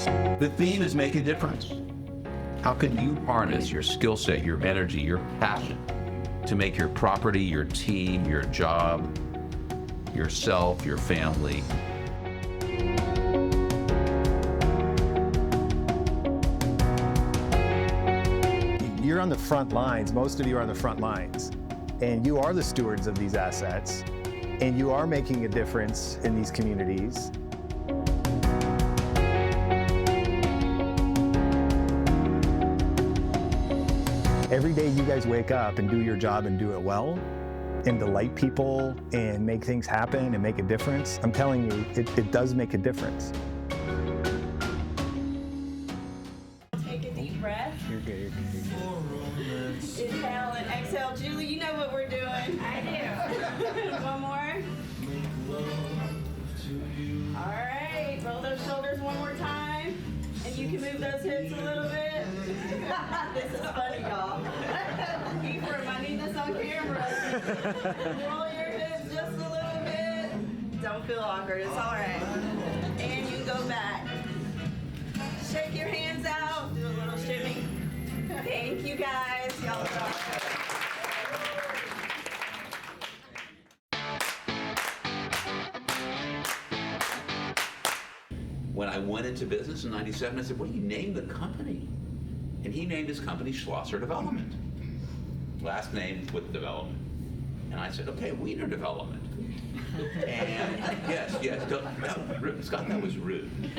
The theme is make a difference. How can you harness your skill set, your energy, your passion to make your property, your team, your job, yourself, your family You're on the front lines. Most of you are on the front lines. And you are the stewards of these assets. And you are making a difference in these communities. Every day you guys wake up and do your job and do it well and delight people and make things happen and make a difference. I'm telling you, it does make a difference. Take a deep breath. You're good, you're good, you're good. Inhale and exhale. Julie, you know what we're doing. I do. One more. All right. Roll those shoulders one more time. And you can move those hips a little bit. This is funny, y'all. Ephraim, I need this on camera. Roll your hips just a little bit. Don't feel awkward. It's all right. And you can go back. Shake your hands out. Do a little shimmy. Thank you, guys. Y'all are awesome. When I went into business in '97, I said, what do you name the company? And he named his company Schlosser Development. Last name with development. And I said, okay, Wiener Development. And yes, no, Scott, that was rude. It's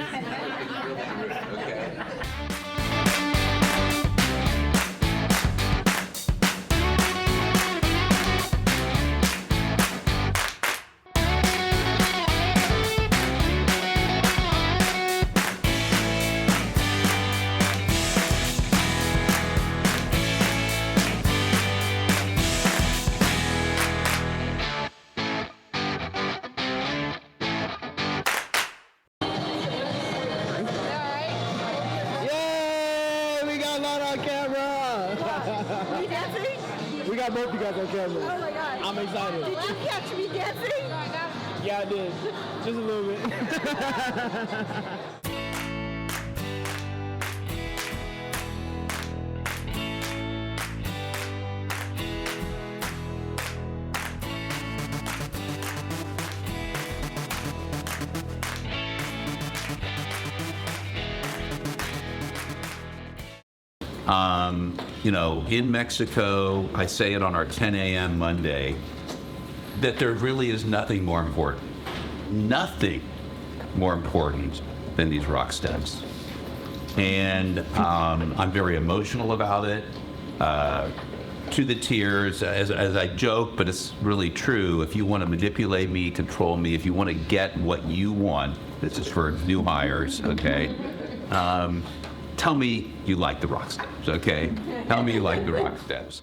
really rude, okay? We got both you guys on camera. Oh my God. I'm excited. Did you catch me dancing? Yeah, I did. Just a little bit. In Mexico, I say it on our 10 a.m. Monday, that there really is nothing more important than these rock steps. And I'm very emotional about it, to the tears, as I joke, but it's really true. If you want to manipulate me, control me, if you want to get what you want, this is for new hires, okay? Tell me you like the rock steps, okay? Tell me you like the rock steps.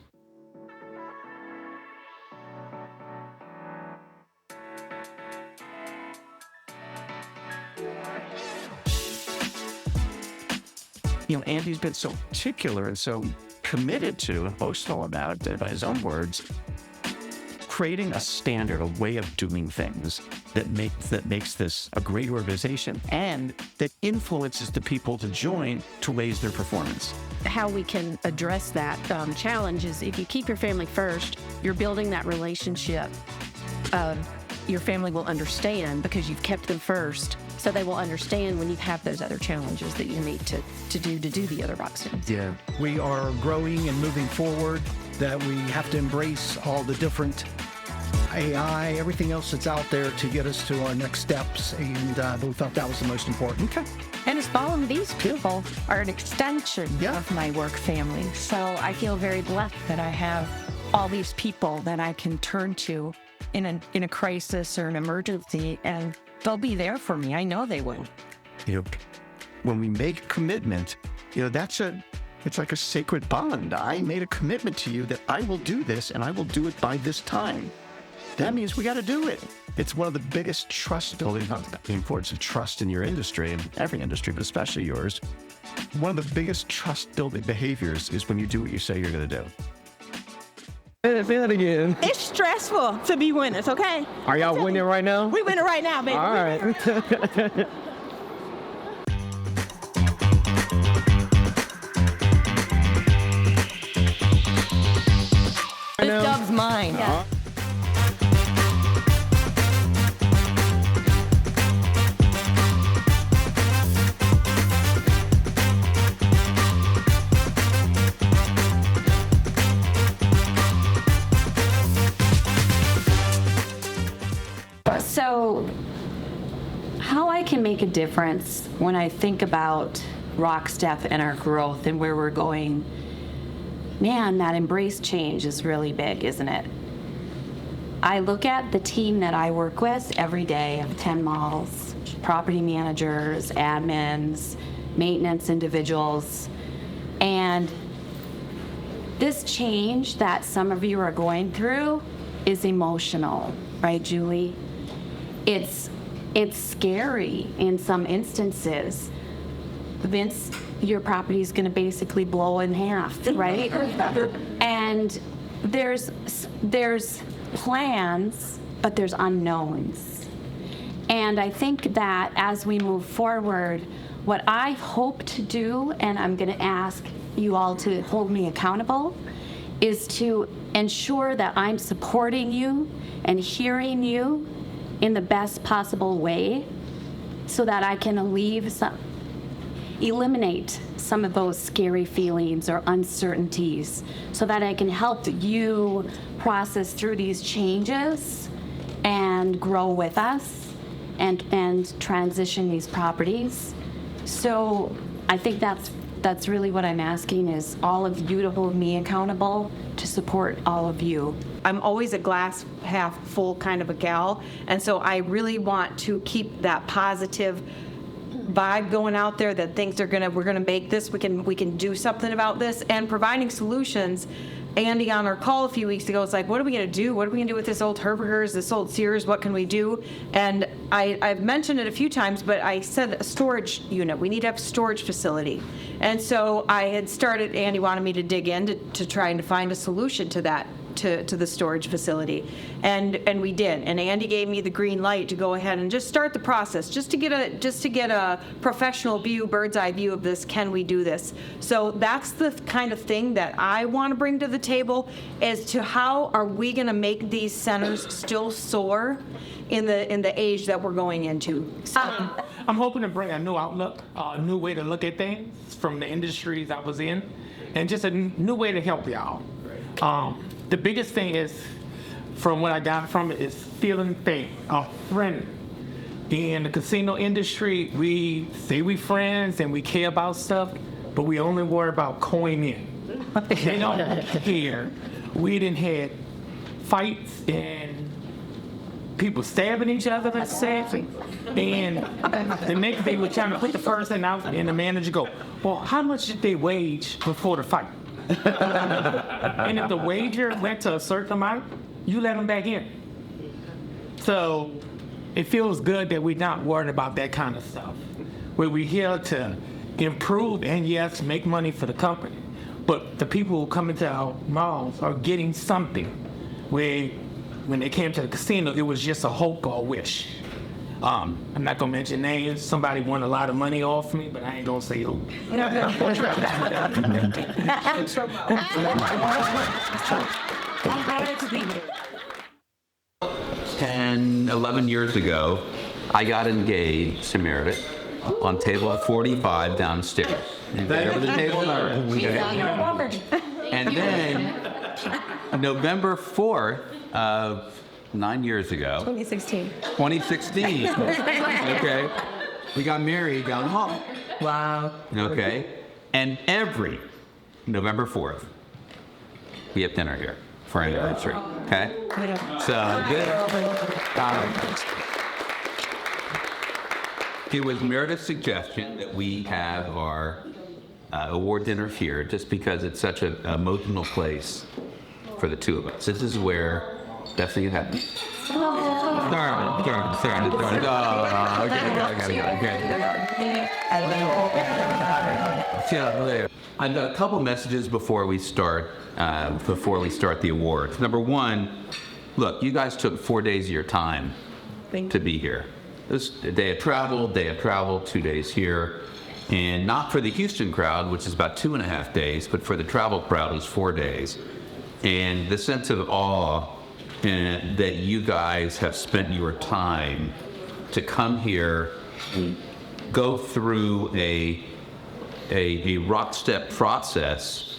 Andy's been so particular and so committed to, emotional about it, by his own words, creating a standard, a way of doing things that makes this a great organization and that influences the people to join to raise their performance. How we can address that challenge is if you keep your family first, you're building that relationship. Your family will understand because you've kept them first, so they will understand when you have those other challenges that you need to do the other rock steps. Yeah, we are growing and moving forward, that we have to embrace all the different AI, everything else that's out there to get us to our next steps, and we thought that was the most important. Okay. And as following these people are an extension of my work family. So I feel very blessed that I have all these people that I can turn to in a crisis or an emergency, and they'll be there for me. I know they will. When we make a commitment, it's like a sacred bond. I made a commitment to you that I will do this and I will do it by this time. That means we got to do it. It's one of the biggest trust building, the importance of trust in your industry, and every industry, but especially yours. One of the biggest trust building behaviors is when you do what you say you're going to do. Say that again. It's stressful to be winners, okay? Are y'all winning right now? We winning right now, baby. All right. can make a difference when I think about RockStep and our growth and where we're going. Man, that embrace change is really big, isn't it? I look at the team that I work with every day of 10 malls, property managers, admins, maintenance individuals, and this change that some of you are going through is emotional, right, Julie? It's scary in some instances. Vince, your property is going to basically blow in half, right? And there's plans, but there's unknowns. And I think that as we move forward, what I hope to do, and I'm going to ask you all to hold me accountable, is to ensure that I'm supporting you and hearing you in the best possible way so that I can eliminate some of those scary feelings or uncertainties so that I can help you process through these changes and grow with us and transition these properties. So I think that's really what I'm asking, is all of you to hold me accountable to support all of you. I'm always a glass half full kind of a gal, and so I really want to keep that positive vibe going out there that thinks we're gonna make this, we can do something about this, and providing solutions. Andy on our call a few weeks ago was like, what are we gonna do? What are we gonna do with this old Herberger's, this old Sears? What can we do? And I've mentioned it a few times, but I said a storage unit. We need to have a storage facility. And so I had started, Andy wanted me to dig in to try and find a solution to that. To the storage facility, and we did. And Andy gave me the green light to go ahead and just start the process, just to get a professional view, bird's eye view of this. Can we do this? So that's the kind of thing that I want to bring to the table, as to how are we going to make these centers still soar in the age that we're going into. So, I'm hoping to bring a new outlook, a new way to look at things from the industries I was in, and just a new way to help y'all. The biggest thing is, from what I got from it, is feeling a friend. In the casino industry, we say we friends and we care about stuff, but we only worry about coin in. They don't care. We done had fights and people stabbing each other, let's say. And the next day we're trying to put the person out, and the manager go, well, how much did they wage before the fight? And if the wager went to a certain amount, you let them back in. So it feels good that we're not worried about that kind of stuff. We're here to improve and, yes, make money for the company. But the people who come into our malls are getting something. Where when they came to the casino, it was just a hope or a wish. I'm not gonna mention names. Somebody won a lot of money off me, but I ain't gonna say who. 10, 11 years ago, I got engaged to Meredith on table 45 downstairs. Whatever the table number. And then November 4th of 9 years ago. 2016. 2016. Okay. We got married down the hall. Wow. Okay. And every November 4th, we have dinner here for our anniversary. Okay? So good. It was Meredith's suggestion that we have our award dinner here, just because it's such an emotional place for the two of us. This is where that's what you have. Sorry. Okay. I've got a couple messages before we start the awards. Number one, look, you guys took 4 days of your time to be here. This a day of travel, 2 days here. And not for the Houston crowd, which is about 2.5 days, but for the travel crowd, it was 4 days. And the sense of awe that you guys have spent your time to come here and go through a RockStep process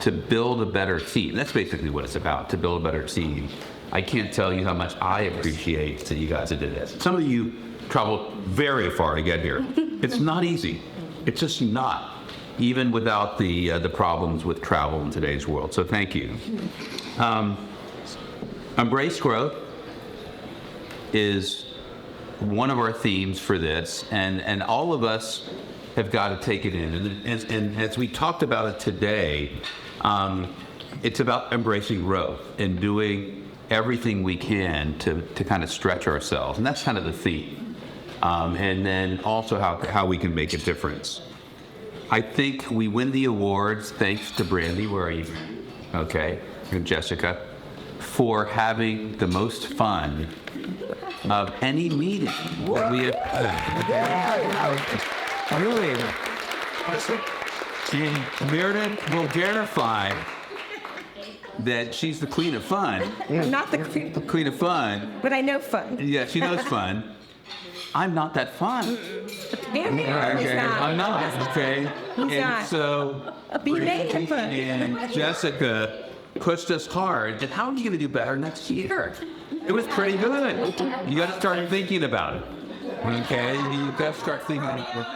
to build a better team. That's basically what it's about, to build a better team. I can't tell you how much I appreciate that you guys did this. Some of you traveled very far to get here. It's not easy. It's just not, even without the problems with travel in today's world. So thank you. Embrace growth is one of our themes for this, and all of us have got to take it in. And as we talked about it today, it's about embracing growth and doing everything we can to kind of stretch ourselves. And that's kind of the theme. And then also how we can make a difference. I think we win the awards thanks to Brandy, where are you? Okay, and Jessica, for having the most fun of any meeting that we have. Really? And Meredith will verify that she's the queen of fun. I'm not the queen, Queen of fun. but I know fun. Yeah, she knows fun. I'm not that fun. Damn it, he's Okay, not. I'm not. Okay. He's And not. so Be making fun. and Jessica pushed us hard. And how are you going to do better next year? It was pretty good. You got to start thinking about it. Okay, you got to start thinking about it.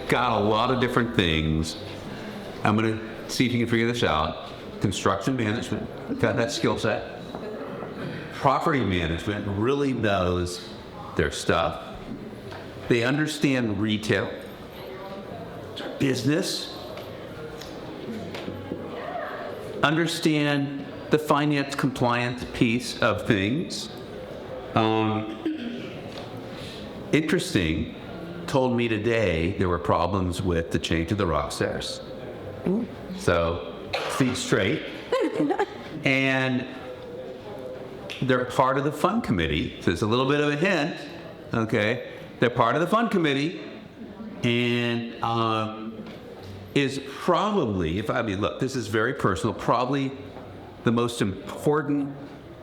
Got a lot of different things. I'm going to see if you can figure this out. Construction management, got that skill set. Property management really knows their stuff. They understand retail, business, understand the finance compliance piece of things. Interesting. Told me today there were problems with the change of the rock stairs. So, think straight. And they're part of the fund committee. So it's a little bit of a hint, okay? They're part of the fund committee, and is probably, look, this is very personal, probably the most important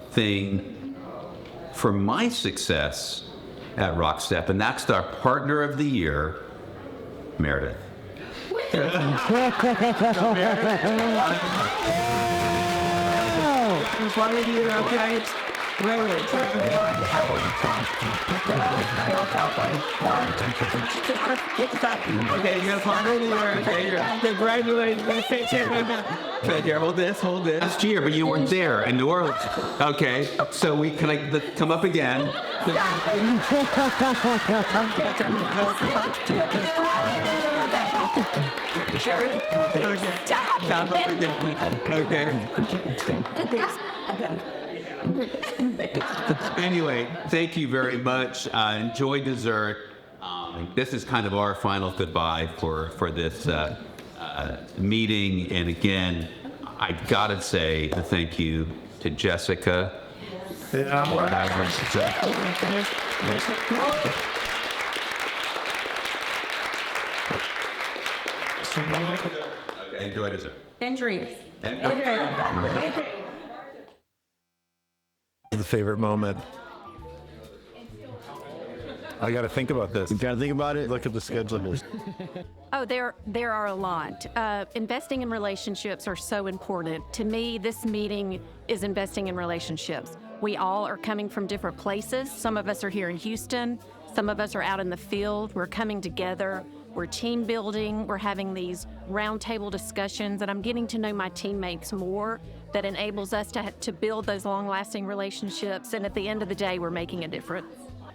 thing for my success at RockStep, and that's our partner of the year, Meredith. Okay, you're a partner of the year. Okay, congratulations. Here, hold this. Last year, but you weren't there in New Orleans. Okay, so can I come up again? Anyway, thank you very much. Enjoy dessert. This is kind of our final goodbye for this meeting. And again, I gotta say a thank you to Jessica. Enjoy dessert. And dreams. The favorite moment. I got to think about this. You got to think about it. Look at the schedule. Oh, there are a lot. Investing in relationships are so important. To me, this meeting is investing in relationships. We all are coming from different places. Some of us are here in Houston. Some of us are out in the field. We're coming together. We're team building. We're having these roundtable discussions, and I'm getting to know my teammates more. That enables us to build those long-lasting relationships. And at the end of the day, we're making a difference.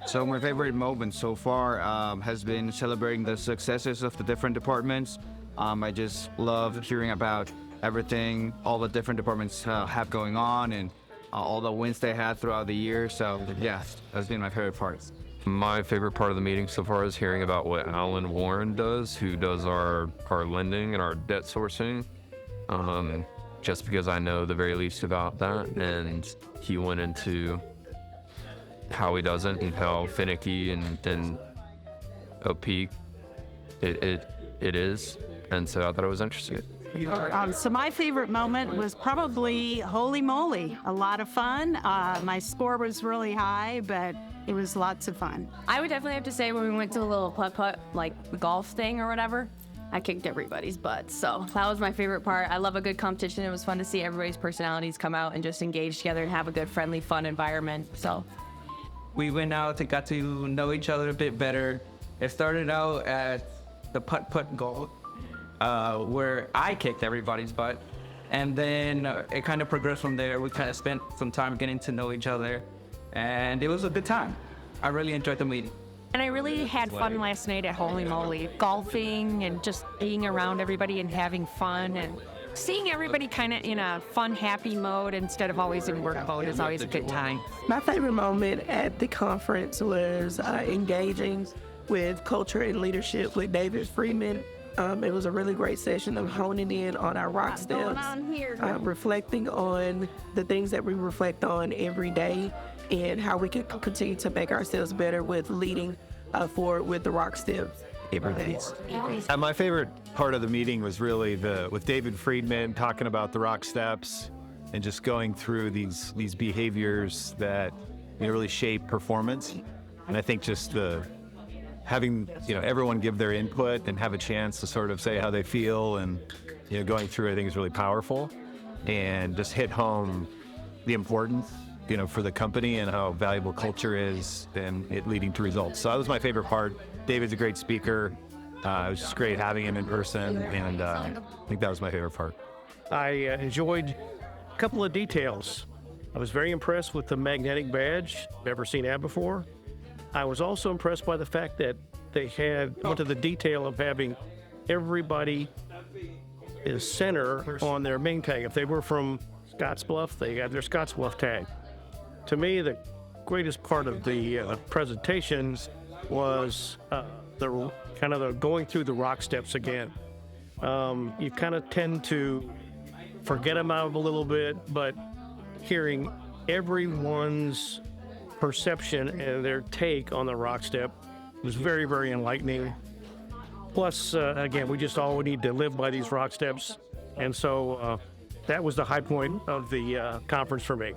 So my favorite moment so far has been celebrating the successes of the different departments. I just love hearing about everything all the different departments have going on and all the wins they had throughout the year. So yeah, that's been my favorite part. My favorite part of the meeting so far is hearing about what Alan Warren does, who does our lending and our debt sourcing. Just because I know the very least about that, and he went into how he does it and how finicky and opaque it is, and so I thought it was interesting. So my favorite moment was probably holy moly, a lot of fun. My score was really high, but it was lots of fun. I would definitely have to say when we went to a little putt-putt, like golf thing or whatever, I kicked everybody's butt. So that was my favorite part. I love a good competition. It was fun to see everybody's personalities come out and just engage together and have a good, friendly, fun environment. So we went out and got to know each other a bit better. It started out at the putt-putt golf, where I kicked everybody's butt. And then it kind of progressed from there. We kind of spent some time getting to know each other. And it was a good time. I really enjoyed the meeting. And I really had fun last night at Holy Moly, golfing and just being around everybody and having fun and seeing everybody kind of in a fun, happy mode instead of always in work mode is always a good time. My favorite moment at the conference was engaging with culture and leadership with David Friedman. It was a really great session of honing in on our RockSteps, reflecting on the things that we reflect on every day and how we can continue to make ourselves better with leading forward with the RockSteps every day. My favorite part of the meeting was really with David Friedman talking about the RockSteps and just going through these behaviors that really shape performance. And I think just having everyone give their input and have a chance to sort of say how they feel and going through it, I think is really powerful and just hit home the importance for the company and how valuable culture is and it leading to results. So that was my favorite part. David's a great speaker. It was just great having him in person, and I think that was my favorite part. I enjoyed a couple of details. I was very impressed with the magnetic badge. Never seen that before. I was also impressed by the fact that they went to the detail of having everybody is center on their main tag. If they were from Scottsbluff, they got their Scottsbluff tag. To me, the greatest part of the presentations was the going through the RockSteps again. You kind of tend to forget them out a little bit, but hearing everyone's perception and their take on the RockStep was very, very enlightening. Plus, again, we just all need to live by these RockSteps, and so that was the high point of the conference for me.